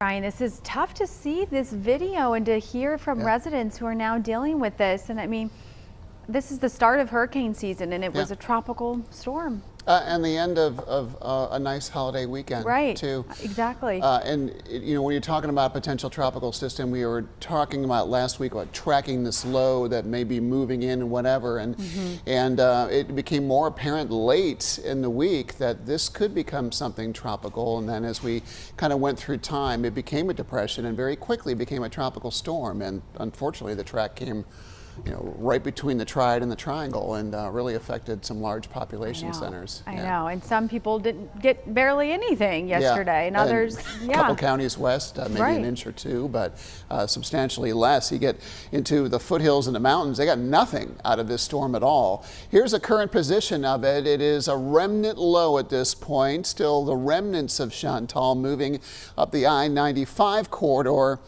Ryan, this is tough to see this video and to hear from residents who are now dealing with this. And I mean, this is the start of hurricane season, and it was a tropical storm. And the end of a nice holiday weekend, too. Exactly. And you know, when you're talking about potential tropical system, we were talking about last week about tracking this low that may be moving in and whatever, and it became more apparent late in the week that this could become something tropical. And then as we kind of went through time, it became a depression and very quickly became a tropical storm. And unfortunately, the track came, you know, right between the Triad and the Triangle, and really affected some large population centers. I know, and some people didn't get barely anything yesterday, and others, a couple counties west, maybe an inch or two, but substantially less. You get into the foothills and the mountains, they got nothing out of this storm at all. Here's a current position of it. It is a remnant low at this point, still the remnants of Chantal moving up the I-95 corridor.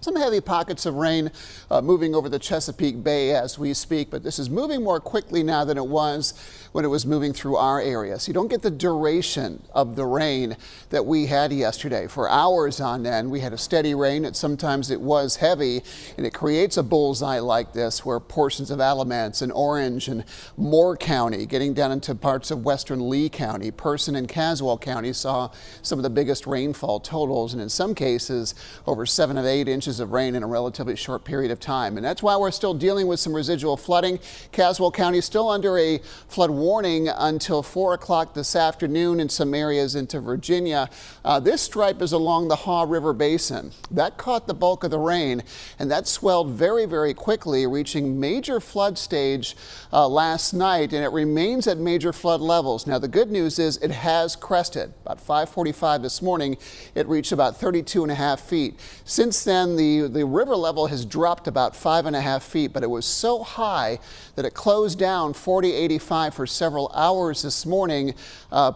Some heavy pockets of rain moving over the Chesapeake Bay as we speak, but this is moving more quickly now than it was when it was moving through our area. So you don't get the duration of the rain that we had yesterday. For hours on end, we had a steady rain, and sometimes it was heavy, and it creates a bullseye like this where portions of Alamance and Orange and Moore County, getting down into parts of western Lee County, Person and Caswell County saw some of the biggest rainfall totals, and in some cases over 7 of 8 inches of rain in a relatively short period of time. And that's why we're still dealing with some residual flooding. Caswell County still under a flood warning until 4 o'clock this afternoon in some areas into Virginia. This stripe is along the Haw River Basin. That caught the bulk of the rain, and that swelled very, very quickly, reaching major flood stage last night, and it remains at major flood levels. Now, the good news is it has crested. About 5:45 this morning, it reached about 32.5 feet. Since then, the river level has dropped about 5.5 feet, but it was so high that it closed down 4085 for several hours this morning.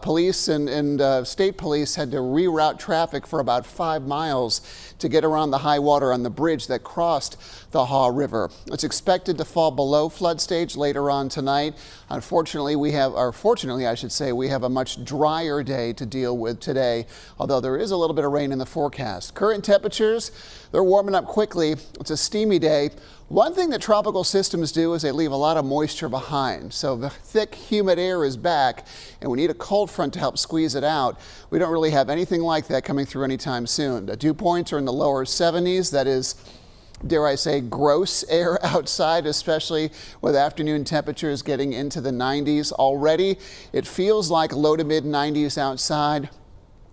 Police and state police had to reroute traffic for about 5 miles to get around the high water on the bridge that crossed the Haw River. It's expected to fall below flood stage later on tonight. Unfortunately, fortunately, I should say, we have a much drier day to deal with today, although there is a little bit of rain in the forecast. Current temperatures, they're warming up quickly. It's a steamy day. One thing that tropical systems do is they leave a lot of moisture behind. So the thick, humid air is back, and we need a cold front to help squeeze it out. We don't really have anything like that coming through anytime soon. The dew points are in the lower 70s. That is, dare I say, gross air outside, especially with afternoon temperatures getting into the 90s already. It feels like low to mid 90s outside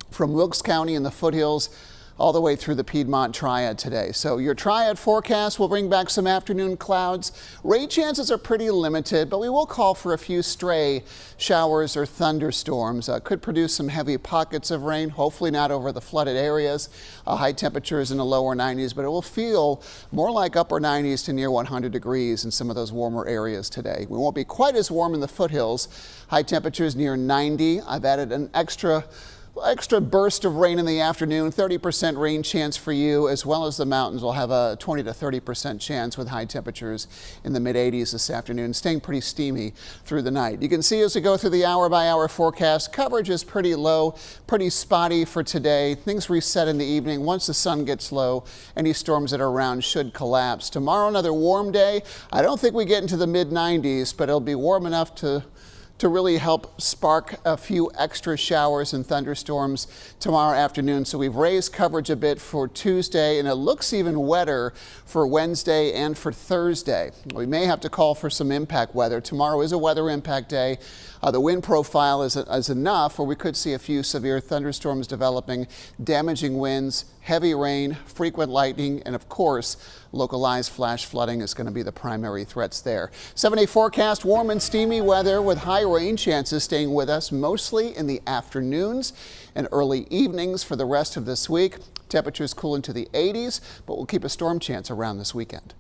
from Wilkes County in the foothills all the way through the Piedmont Triad today. So your Triad forecast will bring back some afternoon clouds. Rain chances are pretty limited, but we will call for a few stray showers or thunderstorms. Could produce some heavy pockets of rain, hopefully not over the flooded areas. High temperatures in the lower 90s, but it will feel more like upper 90s to near 100 degrees in some of those warmer areas today. We won't be quite as warm in the foothills. High temperatures near 90. I've added an extra burst of rain in the afternoon, 30% rain chance for you, as well as the mountains will have a 20 to 30% chance with high temperatures in the mid 80s this afternoon, staying pretty steamy through the night. You can see as we go through the hour by hour forecast, coverage is pretty low, pretty spotty for today. Things reset in the evening. Once the sun gets low, any storms that are around should collapse. Tomorrow, another warm day. I don't think we get into the mid 90s, but it'll be warm enough to really help spark a few extra showers and thunderstorms tomorrow afternoon. So we've raised coverage a bit for Tuesday, and it looks even wetter for Wednesday and for Thursday. We may have to call for some impact weather. Tomorrow is a weather impact day. The wind profile is enough where we could see a few severe thunderstorms developing, damaging winds, heavy rain, frequent lightning, and of course, localized flash flooding is going to be the primary threats there. 7-day forecast, warm and steamy weather with high rain chances staying with us mostly in the afternoons and early evenings for the rest of this week. Temperatures cool into the 80s, but we'll keep a storm chance around this weekend.